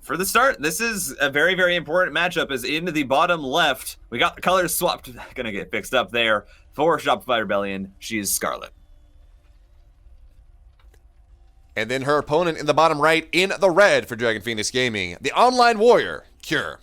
for the start, this is a very, very important matchup. As into the bottom left, we got the colors swapped. Gonna get fixed up there for Shopify Rebellion. She is SCARLETT. And then her opponent in the bottom right in the red for Dragon Phoenix Gaming, the online warrior, CURE.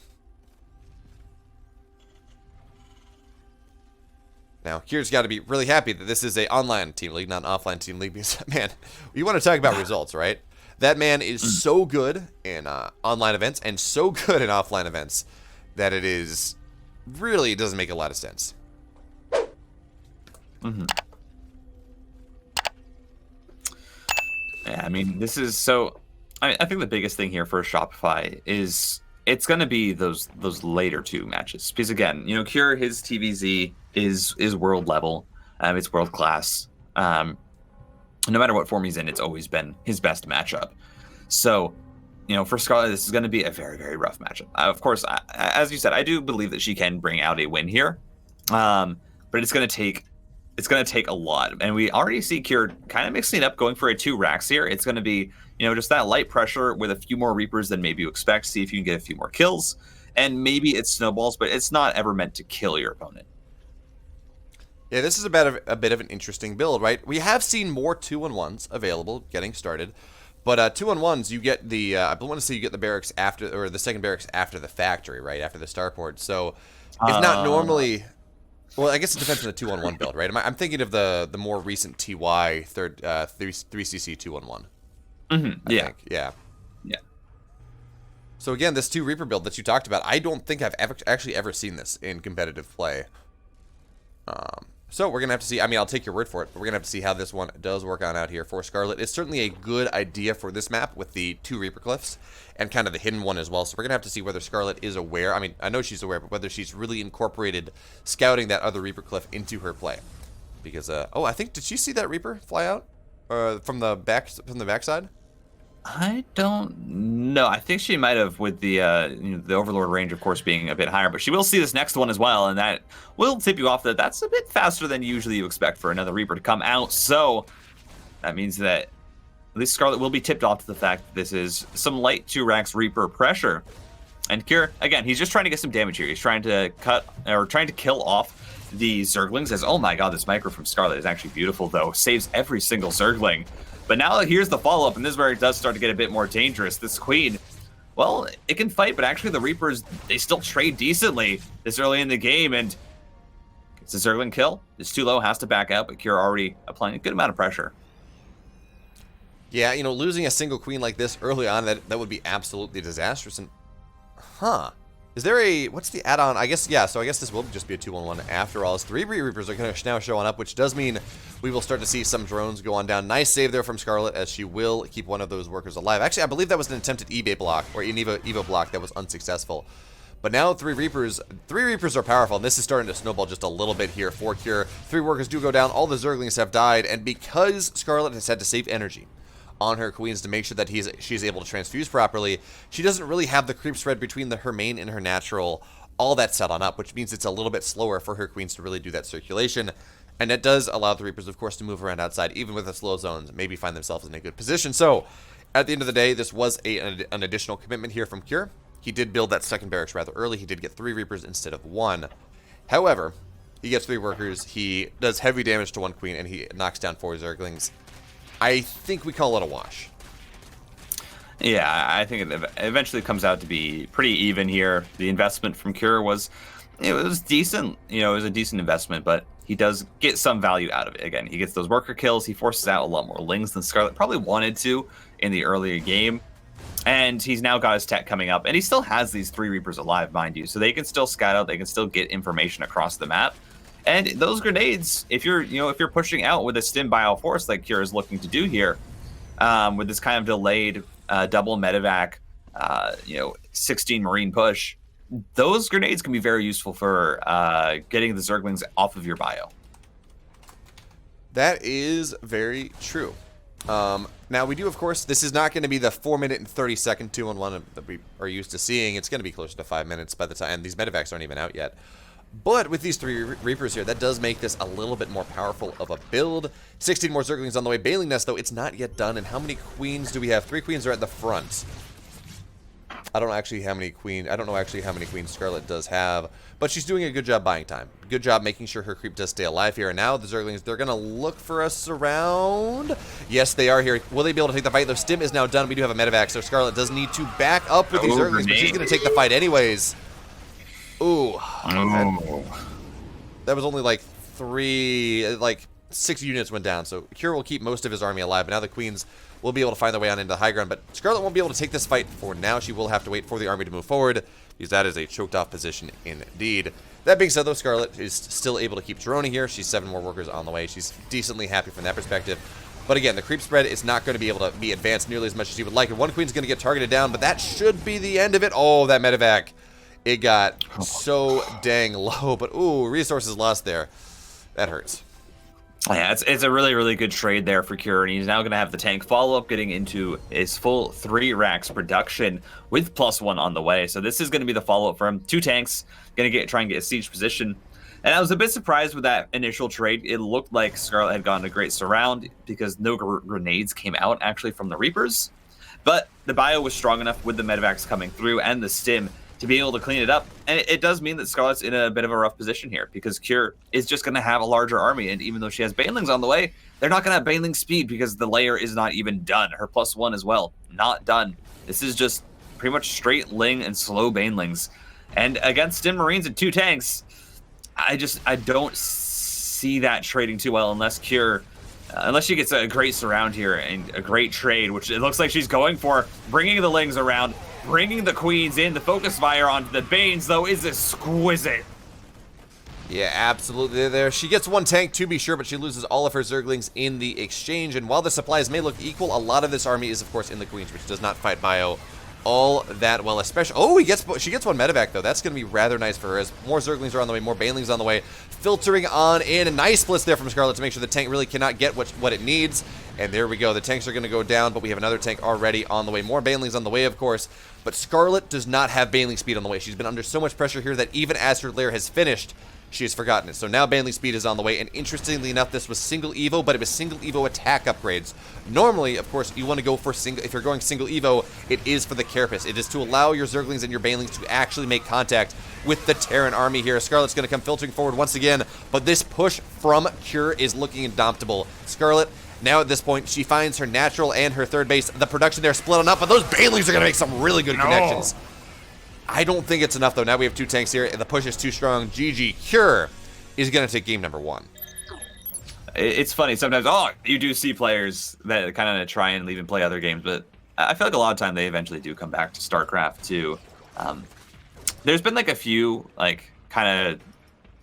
Now, CURE's got to be really happy that this is an online team league, not an offline team league, because, man, you want to talk about results, right? That man is so good in online events and so good in offline events that it is really doesn't make a lot of sense. Mm-hmm. Yeah, I mean, this is so... I think the biggest thing here for Shopify is it's going to be those later two matches. Because, again, you know, CURE, his TVZ is world level. It's world class. No matter what form he's in, it's always been his best matchup. So, you know, for SCARLETT, this is going to be a very, very rough matchup. Of course, as you said, I do believe that she can bring out a win here. But it's going to take a lot. And we already see CURE kind of mixing it up, going for a 2 racks here. It's going to be, you know, just that light pressure with a few more Reapers than maybe you expect. See if you can get a few more kills. And maybe it snowballs, but it's not ever meant to kill your opponent. Yeah, this is a bit of an interesting build, right? We have seen more 2-on-1s available getting started, but 2-on-1s you get the I want to say you get the barracks after, or the second barracks after the factory, right after the starport. So it's not normally. Well, I guess it depends on the 2-on-1 build, right? I'm thinking of the more recent TY 3cc 2-on-1. Mm-hmm. Yeah. Yeah. Yeah. So again, this 2 Reaper build that you talked about, I don't think I've actually ever seen this in competitive play. So we're going to have to see. I mean, I'll take your word for it, but we're going to have to see how this one does work on out here for SCARLETT. It's certainly a good idea for this map with the 2 Reaper Cliffs and kind of the hidden one as well. So we're going to have to see whether SCARLETT is aware. I mean, I know she's aware, but whether she's really incorporated scouting that other Reaper Cliff into her play. Because, oh, I think, did she see that Reaper fly out from the backside? I don't know. I think she might have, with the you know, the Overlord range, of course, being a bit higher. But she will see this next one as well, and that will tip you off that that's a bit faster than usually you expect for another Reaper to come out. So that means that at least SCARLETT will be tipped off to the fact that this is some light 2 racks Reaper pressure. And CURE, again, he's just trying to get some damage here. He's trying to kill off the Zerglings. As, oh my god, this micro from SCARLETT is actually beautiful, though. Saves every single Zergling. But now here's the follow-up, and this is where it does start to get a bit more dangerous. This Queen, well, it can fight, but actually the Reapers, they still trade decently this early in the game, and it's a Zergling kill. It's too low, has to back out, but CURE already applying a good amount of pressure. Yeah, you know, losing a single Queen like this early on, that would be absolutely disastrous. And, is there a, what's the add-on? I guess, yeah, so I guess this will just be a 2-on-1 after all. As 3 Reapers are now showing up, which does mean we will start to see some drones go on down. Nice save there from SCARLETT, as she will keep one of those workers alive. Actually, I believe that was an attempted eBay block, or an Evo block that was unsuccessful. But now 3 Reapers are powerful, and this is starting to snowball just a little bit here for CURE. 3 workers do go down, all the Zerglings have died, and because SCARLETT has had to save energy on her Queens to make sure that she's able to transfuse properly, she doesn't really have the creep spread between her main and her natural all that set on up, which means it's a little bit slower for her Queens to really do that circulation. And that does allow the Reapers, of course, to move around outside, even with the slow zones, maybe find themselves in a good position. So, at the end of the day, this was an additional commitment here from CURE. He did build that second barracks rather early. He did get 3 Reapers instead of 1. However, he gets 3 workers, he does heavy damage to 1 Queen, and he knocks down 4 Zerglings. I think we call it a wash. Yeah, I think it eventually comes out to be pretty even here. The investment from CURE was decent. You know, it was a decent investment, but he does get some value out of it. Again, he gets those worker kills. He forces out a lot more Lings than SCARLETT probably wanted to in the earlier game. And he's now got his tech coming up, and he still has these 3 Reapers alive, mind you. So they can still scout out, they can still get information across the map. And those grenades, if you're pushing out with a stim by all force like CURE is looking to do here, with this kind of delayed double medevac, 16 Marine push, those grenades can be very useful for getting the Zerglings off of your bio. That is very true. Now we do, of course, this is not going to be the 4-minute and 30-second 2-on-1 that we are used to seeing. It's going to be closer to 5 minutes by the time, and these medevacs aren't even out yet. But with these 3 Reapers here, that does make this a little bit more powerful of a build. 16 more Zerglings on the way. Bailing Nest, though, it's not yet done. And how many Queens do we have? 3 Queens are at the front. I don't know actually how many queens Scarlett does have, but she's doing a good job buying time. Good job making sure her creep does stay alive here. And now the Zerglings, they're gonna look for us around. Yes, they are here. Will they be able to take the fight? Though Stim is now done. We do have a medevac, so Scarlett does need to back up with these Zerglings, but she's gonna take the fight anyways. Ooh. That was only like 6 units went down, so Cure will keep most of his army alive, but now the queens will be able to find their way on into the high ground, but Scarlett won't be able to take this fight for now. She will have to wait for the army to move forward, because that is a choked off position indeed. That being said, though, Scarlett is still able to keep droning here. She's 7 more workers on the way. She's decently happy from that perspective. But again, the creep spread is not going to be able to be advanced nearly as much as you would like, and one queen's going to get targeted down, but that should be the end of it. Oh, that medevac. It got so dang low, but ooh, resources lost there. That hurts. Yeah, it's a really, really good trade there for Cure, and he's now going to have the tank follow-up getting into his full 3 racks production with +1 on the way. So this is going to be the follow-up for him. 2 tanks, going to try and get a siege position. And I was a bit surprised with that initial trade. It looked like Scarlett had gotten a great surround because no grenades came out actually from the Reapers. But the bio was strong enough with the medevacs coming through and the stim to be able to clean it up. And it does mean that Scarlett's in a bit of a rough position here because Cure is just going to have a larger army. And even though she has Banelings on the way, they're not going to have Baneling speed because the layer is not even done. Her +1 as well, not done. This is just pretty much straight Ling and slow Banelings. And against Stim Marines and 2 tanks, I don't see that trading too well unless Cure, unless she gets a great surround here and a great trade, which it looks like she's going for, bringing the Lings around, bringing the queens in. The focus fire onto the Banes, though, is exquisite. Yeah, absolutely. There, she gets 1 tank to be sure, but she loses all of her Zerglings in the exchange. And while the supplies may look equal, a lot of this army is, of course, in the queens, which does not fight bio all that well. Especially, oh, she gets 1 medevac though. That's going to be rather nice for her. As more Zerglings are on the way, more Banelings on the way, filtering on in. A nice splits there from Scarlett to make sure the tank really cannot get what it needs. And there we go. The tanks are going to go down, but we have another tank already on the way. More Banelings on the way, of course. But Scarlett does not have Baneling speed on the way. She's been under so much pressure here that even as her lair has finished, she has forgotten it. So now Baneling speed is on the way, and interestingly enough, this was single Evo, but it was single Evo attack upgrades. Normally, of course, you want to go for single, if you're going single Evo, it is for the Carapace. It is to allow your Zerglings and your Banelings to actually make contact with the Terran army here. Scarlett's going to come filtering forward once again, but this push from Cure is looking indomitable. Scarlett, now at this point, she finds her natural and her third base. The production there split on up, but those Banelings are going to make some really good connections. I don't think it's enough, though. Now we have 2 tanks here, and the push is too strong. GG. Cure is going to take game number 1. It's funny. Sometimes, you do see players that kind of try and leave and play other games, but I feel like a lot of time they eventually do come back to StarCraft, too. There's been, like, a few, like, kind of,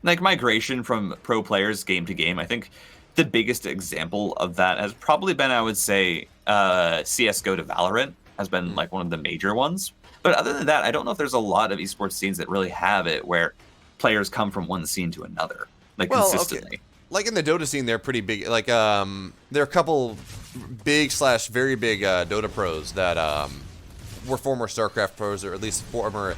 like, migration from pro players game to game. I think the biggest example of that has probably been, I would say, CSGO to Valorant has been, like, one of the major ones. But other than that, I don't know if there's a lot of esports scenes that really have it where players come from one scene to another, like, consistently. Okay. Like in the Dota scene, they're pretty big. Like, there are a couple big/very big Dota pros that were former StarCraft pros, or at least former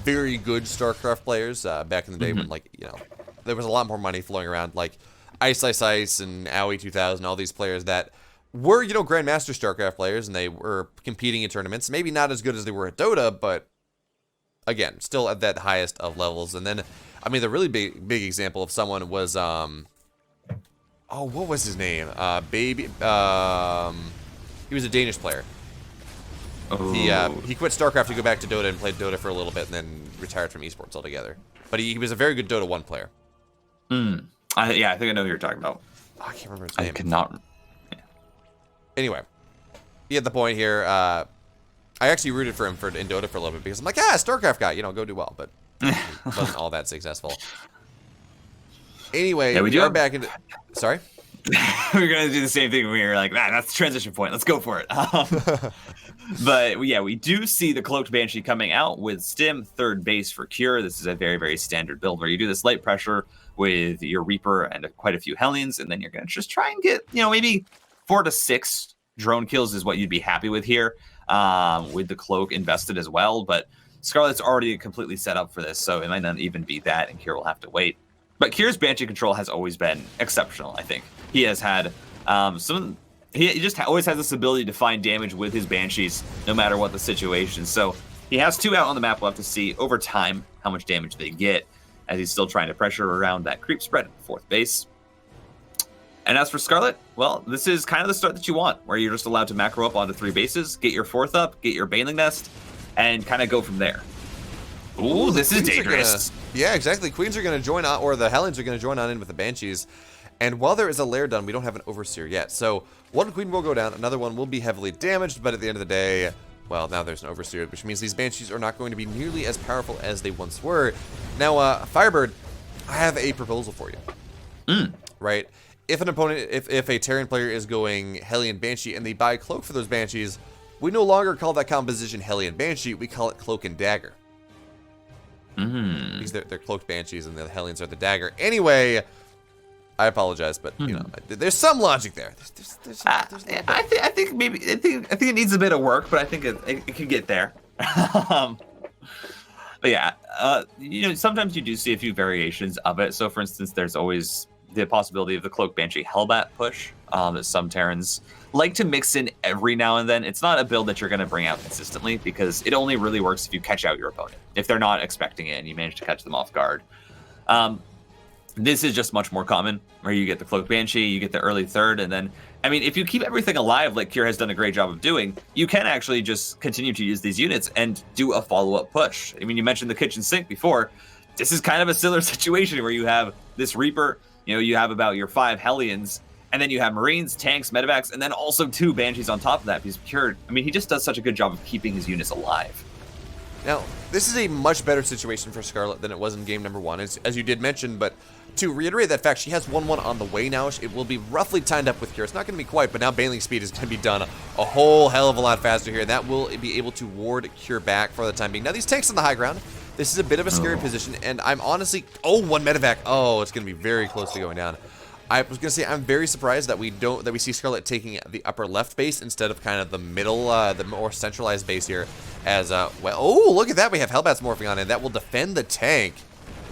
very good StarCraft players back in the day when, like, you know, there was a lot more money flowing around. Like Ice and Owie 2000, all these players that were, you know, Grandmaster StarCraft players, and they were competing in tournaments. Maybe not as good as they were at Dota, but again, still at that highest of levels. And then, I mean, the really big example of someone was, what was his name? He was a Danish player. He quit StarCraft to go back to Dota and played Dota for a little bit, and then retired from esports altogether. But he was a very good Dota 1 player. Yeah, I think I know who you're talking about. I can't remember his name. I cannot. Anyway, he had the point here. I actually rooted for him in Dota for a little bit because I'm like, StarCraft guy, you know, go do well, but he wasn't all that successful. Anyway, yeah, we are back into. Sorry, we're gonna do the same thing. We were like, that's the transition point. Let's go for it. But yeah, we do see the Cloaked Banshee coming out with Stim, third base for Cure. This is a very, very standard build where you do this light pressure with your Reaper and quite a few Hellions, and then you're gonna just try and get, you know, maybe 4 to 6 drone kills is what you'd be happy with here, with the Cloak invested as well. But Scarlett's already completely set up for this, so it might not even be that, and Cure will have to wait. But Cure's Banshee control has always been exceptional, I think. He has had he just always has this ability to find damage with his Banshees, no matter what the situation. So He has 2 out on the map. We'll have to see over time how much damage they get as he's still trying to pressure around that creep spread at the 4th base. And as for SCARLETT, well, this is kind of the start that you want, where you're just allowed to macro up onto 3 bases, get your 4th up, get your Baneling Nest, and kind of go from there. Ooh, this is dangerous. Yeah, exactly. Queens are going to join on, or the Hellions are going to join on in with the Banshees. And while there is a lair done, we don't have an Overseer yet. So one Queen will go down, another one will be heavily damaged, but at the end of the day, well, now there's an Overseer, which means these Banshees are not going to be nearly as powerful as they once were. Now, FireBird, I have a proposal for you. Right? If an opponent, if a Terran player is going Hellion Banshee and they buy Cloak for those Banshees, we no longer call that composition Hellion Banshee, we call it Cloak and Dagger. Because they're Cloaked Banshees and the Hellions are the Dagger. Anyway, I apologize, but you know, there's some logic there. I think it needs a bit of work, but I think it can get there. But yeah, you know, sometimes you do see a few variations of it. So for instance, there's always the possibility of the Cloak Banshee Hellbat push that some Terrans like to mix in every now and then. It's not a build that you're going to bring out consistently because it only really works if you catch out your opponent. If they're not expecting it and you manage to catch them off guard. This is just much more common, where you get the Cloak Banshee, you get the early 3rd, and then, I mean, if you keep everything alive like Cure has done a great job of doing, you can actually just continue to use these units and do a follow-up push. I mean, you mentioned the kitchen sink before. This is kind of a similar situation where you have this Reaper, you know, you have about your 5 Hellions, and then you have Marines, tanks, medevacs, and then also 2 Banshees on top of that. Because Cure, I mean, he just does such a good job of keeping his units alive. Now, this is a much better situation for SCARLETT than it was in game number 1, as you did mention, but to reiterate that fact, she has 1-1 on the way now. It will be roughly timed up with Cure. It's not going to be quite, but now Baneling speed is going to be done a whole hell of a lot faster here, and that will be able to ward Cure back for the time being. Now, these tanks on the high ground, this is a bit of a scary position, and I'm honestly... Oh, 1 medevac. Oh, it's going to be very close to going down. I was going to say, I'm very surprised that we see SCARLETT taking the upper left base instead of kind of the middle, the more centralized base here. As, well, oh, look at that. We have Hellbats morphing on it. That will defend the tank.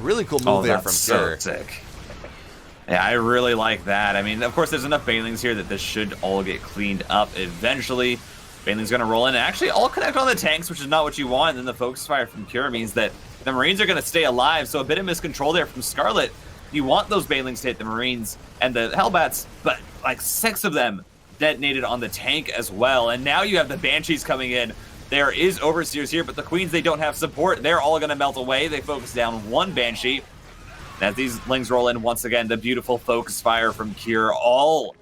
Really cool move there from Cure. So sick. Yeah, I really like that. I mean, of course, there's enough Banelings here that this should all get cleaned up eventually. Baneling's going to roll in and actually all connect on the tanks, which is not what you want. And then the focus fire from Cure means that the Marines are going to stay alive. So a bit of miscontrol there from SCARLETT. You want those Banelings to hit the Marines and the Hellbats, but like 6 of them detonated on the tank as well. And now you have the Banshees coming in. There is Overseers here, but the Queens, they don't have support. They're all going to melt away. They focus down 1 Banshee. As these Lings roll in once again, the beautiful focus fire from Cure. All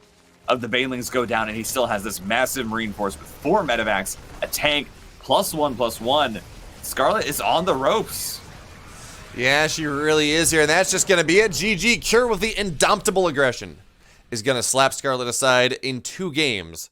of the Banelings go down, and he still has this massive Marine force with 4 medevacs, a tank, +1/+1. SCARLETT is on the ropes. Yeah, she really is here, and that's just going to be it. GG. Cure with the indomitable aggression is going to slap SCARLETT aside in 2 games